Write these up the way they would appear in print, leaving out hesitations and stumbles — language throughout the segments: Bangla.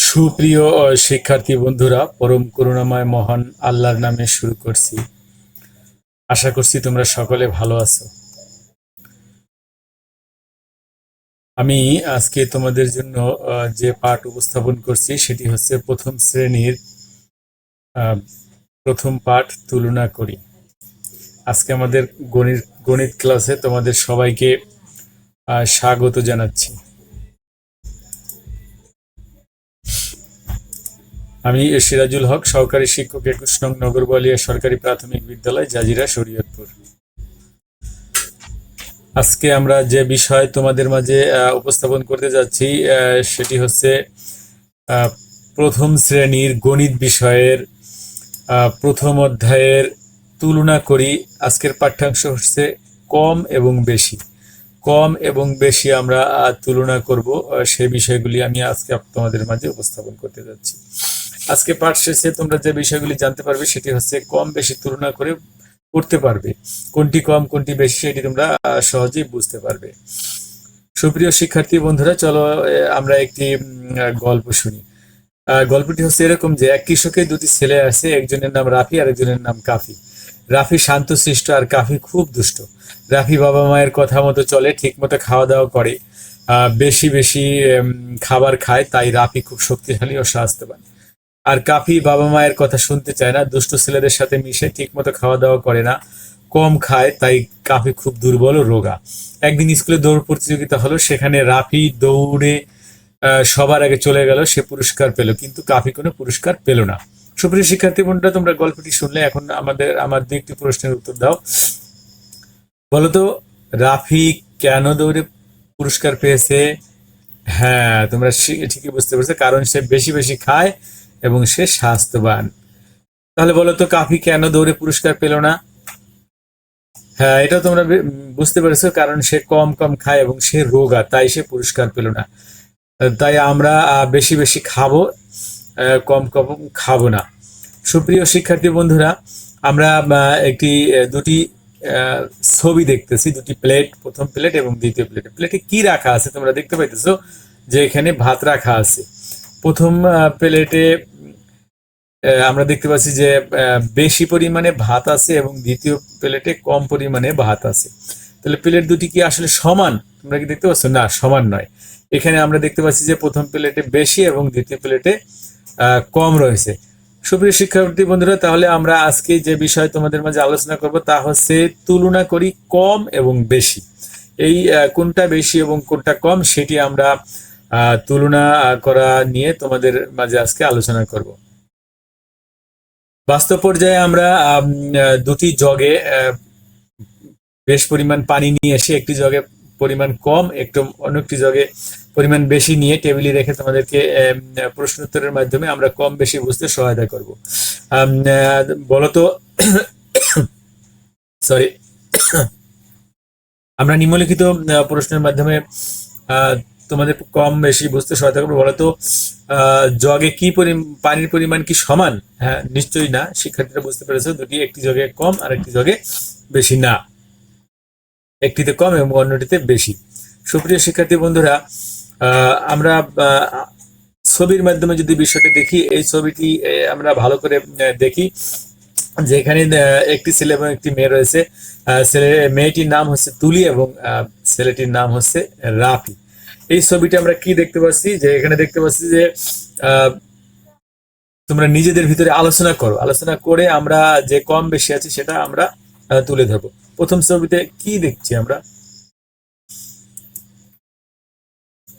সুপ্রিয় শিক্ষার্থী বন্ধুরা, পরম করুণাময় মহান আল্লাহর নামে শুরু করছি। আশা করছি তোমরা সকলে ভালো আছো। আমি আজকে তোমাদের জন্য যে পাঠ উপস্থাপন করছি সেটি হচ্ছে প্রথম শ্রেণীর আহ, প্রথম পাঠ তুলনা করি। আজকে আমাদের গণিত গণিত ক্লাসে তোমাদের সবাইকে স্বাগত জানাচ্ছি। আমি সিরাজুল হক, সহকারী শিক্ষক, ২১ নং নগরবালিয়া সরকারি প্রাথমিক বিদ্যালয়, জাজিরা, শরীয়তপুর। আজকে আমরা যে বিষয় তোমাদের মাঝে উপস্থাপন করতে যাচ্ছি সেটি হচ্ছে আহ, প্রথম শ্রেণীর গণিত বিষয়ের প্রথম অধ্যায়ের তুলনা করি। আজকের পাঠ্যাংশ হচ্ছে কম এবং বেশি। কম এবং বেশি আমরা তুলনা করব, সেই বিষয়গুলি আমি আজকে তোমাদের মাঝে উপস্থাপন করতে যাচ্ছি। আজকে পাঠ শেষে তোমরা যে বিষয়গুলি জানতে পারবে সেটি হচ্ছে কম বেশি তুলনা করে করতে পারবে, কোনটি কম কোনটি বেশি সেটি তোমরা সহজেই বুঝতে পারবে। সুপ্রিয় শিক্ষার্থী বন্ধুরা, চলো আমরা একটি গল্প শুনি। গল্পটি হচ্ছে এরকম যে এক কৃষকের দুটি ছেলে আছে, একজনের নাম রাফি আর একজনের নাম কাফি। রাফি শান্তশিষ্ট আর কাফি খুব দুষ্ট। রাফি বাবা মায়ের কথা মতো চলে, ঠিক মতো খাওয়া দাওয়া করে, বেশি বেশি খাবার খায়, তাই রাফি খুব শক্তিশালী ও স্বাস্থ্যবান। আর কাফি বাবা মায়ের কথা শুনতে চায় না, দুষ্ট ছেলেদের সাথে মিশে, ঠিক মতো খাওয়া দাওয়া করে না, কম খায়, তাই কাফি খুব দুর্বল ও রোগা। একদিন স্কুলে দৌড় প্রতিযোগিতা হলো, সেখানে রাফি দৌড়ে সবার আগে চলে গেল, সে পুরস্কার পেল, কিন্তু কাফি কোনো পুরস্কার পেল না। সুপ্রিয় শিক্ষার্থী বন্ধুরা, তোমরা গল্পটি শুনলে, এখন আমার দু একটি প্রশ্নের উত্তর দাও। বলতো, রাফি কেন দৌড়ে পুরস্কার পেয়েছে? হ্যাঁ, তোমরা ঠিকই বুঝতে পারছো, কারণ সে বেশি বেশি খায় এবং সে স্বাস্থ্যবান। তাহলে বলো তো, কাফি কেন দৌড়ে পুরস্কার পেল না? হ্যাঁ, এটা তোমরা বুঝতে পেরেছো, কারণ সে কম কম খায় এবং সে রোগা, তাই সে পুরস্কার পেল না। তাই আমরা বেশি বেশি খাবো, কম কম খাবো না। সুপ্রিয় শিক্ষার্থী বন্ধুরা, আমরা একটি দুটি ছবি দেখতেছি, দুটি প্লেট, প্রথম প্লেট এবং দ্বিতীয় প্লেট। প্লেটে কি রাখা আছে তোমরা দেখতে পাইতেছো যে এখানে ভাত রাখা আছে। প্রথম প্লেটে আমরা দেখতে পাচ্ছি যে বেশি পরিমাণে ভাত আছে এবং দ্বিতীয় প্লেটে কম পরিমাণে ভাত আছে। তাহলে প্লেট দুটি কি আসলে সমান? তোমরা কি দেখতে পাচ্ছ? না, সমান নয়। এখানে আমরা দেখতে পাচ্ছি যে প্রথম প্লেটে বেশি এবং দ্বিতীয় প্লেটে কম রয়েছে। সুপ্রিয় শিক্ষার্থী বন্ধুরা, তাহলে আমরা আজকে যে বিষয় তোমাদের মাঝে আলোচনা করব তা হচ্ছে তুলনা করি কম এবং বেশি। এই কোনটা বেশি এবং কোনটা কম সেটি আমরা তুলনা করা নিয়ে তোমাদের মাঝে আজকে আলোচনা করব। বাস্তব পর্যায়ে আমরা দুটি জগে বেশ পরিমাণ পানি নিয়ে এসে, একটি জগে পরিমাণ কম, একটু অন্য একটি জগে পরিমাণ বেশি নিয়ে টেবিলে রেখে তোমাদেরকে প্রশ্ন উত্তরের মাধ্যমে আমরা কম বেশি বুঝতে সহায়তা করব। বলতো, সরি, আমরা নিম্নলিখিত প্রশ্নের মাধ্যমে তোমাদের কম বেশি বুঝতে সহায়তা করবো। বলতো, জগে কি পানির পরিমাণ কি সমান? হ্যাঁ, নিশ্চয়ই না। শিক্ষার্থীরা বুঝতে পেরেছো, দুটি, একটি জগে কম আর একটি জগে বেশি না, একটিতে কম এবং অন্যটিতে বেশি। সুপ্রিয় শিক্ষার্থী বন্ধুরা, আমরা ছবির মাধ্যমে যদি বিষয়টা দেখি, এই ছবিটি আমরা ভালো করে দেখি যে এখানে একটি ছেলে এবং একটি মেয়ে রয়েছে। মেয়েটির নাম হচ্ছে তুলি এবং ছেলেটির নাম হচ্ছে রাফি। এই ছবিটা আমরা কি দেখতে পাচ্ছি, যে এখানে দেখতে পাচ্ছি যে তোমরা নিজেদের ভিতরে আলোচনা করো, আলোচনা করে আমরা যে কম বেশি আছে সেটা আমরা তুলে ধরবো। প্রথম ছবিতে কি দেখছি আমরা?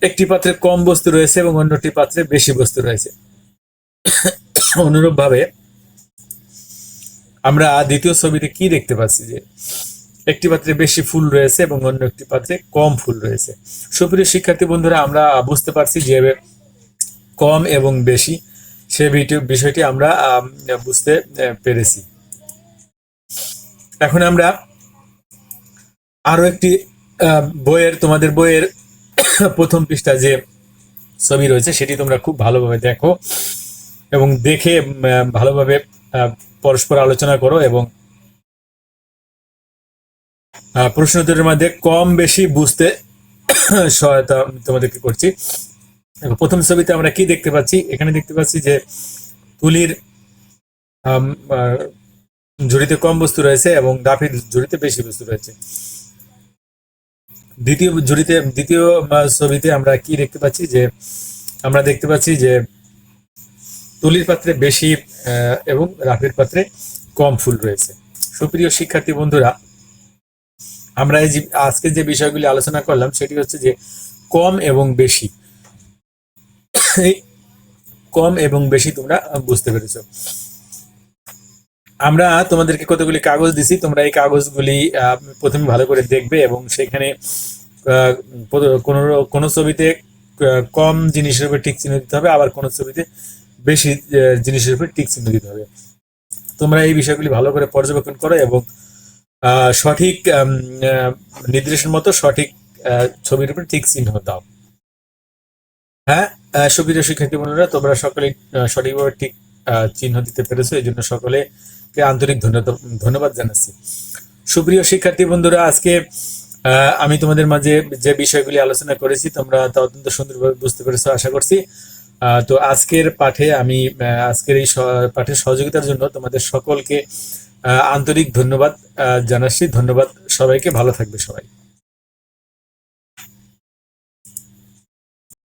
একটি পাত্রে কম বস্তু রয়েছে এবং অন্যটি পাত্রে বেশি বস্তু রয়েছে। অনুরূপ ভাবে আমরা দ্বিতীয় ছবিতে কি দেখতে পাচ্ছি, যে একটি পাত্রে বেশি ফুল রয়েছে এবং অন্য একটি পাত্রে কম ফুল রয়েছে। সুপ্রিয় শিক্ষার্থী বন্ধুরা, আমরা বুঝতে পারছি যে কম এবং বেশি সে বিষয়টি আমরা বুঝতে পেরেছি। এখন আমরা আরো একটি তোমাদের বইয়ের প্রথম পৃষ্ঠা যে ছবি রয়েছে সেটি তোমরা খুব ভালোভাবে দেখো এবং দেখে ভালোভাবে পরস্পর আলোচনা করো এবং প্রশ্ন উত্তরের মধ্যে কম বেশি বুঝতে সহায়তা তোমাদেরকে করছি। দেখো, প্রথম ছবিতে আমরা কি দেখতে পাচ্ছি? এখানে দেখতে পাচ্ছি যে তুলির আম, আহ, ঝুড়িতে কম বস্তু রয়েছে এবং ডাফির ঝুড়িতে বেশি বস্তু রয়েছে। দ্বিতীয় ছবিতে আমরা কি দেখতে পাচ্ছি? যে আমরা দেখতে পাচ্ছি যে তুলির পাত্রে বেশি এবং রাফির পাত্রে কম ফুল রয়েছে। সুপ্রিয় শিক্ষার্থী বন্ধুরা, আমরা এই যে আজকে যে বিষয়গুলি আলোচনা করলাম সেটি হচ্ছে যে কম এবং বেশি। এই কম এবং বেশি তোমরা বুঝতে পেরেছো। আমরা তোমাদেরকে কতগুলি কাগজ দিছি, তোমরা এই কাগজগুলি প্রথমে ভালো করে দেখবে এবং সেখানে আহ, কোনো কোনো ছবিতে কম জিনিসের উপর টিক চিহ্ন দিতে হবে, আবার কোনো ছবিতে বেশি জিনিসের উপর টিক চিহ্ন দিতে হবে। তোমরা এই বিষয়গুলি ভালো করে পর্যবেক্ষণ করো এবং সঠিক নির্দেশন মতো সঠিক ছবির উপর টিক চিহ্ন দাও। হ্যাঁ, সুপ্রিয় শিক্ষার্থী বন্ধুরা, তোমরা সকলে সঠিকভাবে ঠিক চিহ্ন দিতে পেরেছো, এই জন্য সকলেকে আন্তরিক ধন্যবাদ জানাচ্ছি। সুপ্রিয় শিক্ষার্থী বন্ধুরা, আজকে আমি তোমাদের মাঝে যে বিষয়গুলি আলোচনা করেছি তোমরা তা অত্যন্ত সুন্দরভাবে বুঝতে পেরেছো আশা করছি। তো আজকের পাঠে আমি আজকের এই পাঠের সহযোগিতার জন্য তোমাদের সকলকে আন্তরিক ধন্যবাদ জানাচ্ছি। ধন্যবাদ সবাইকে, ভালো থাকবে সবাই।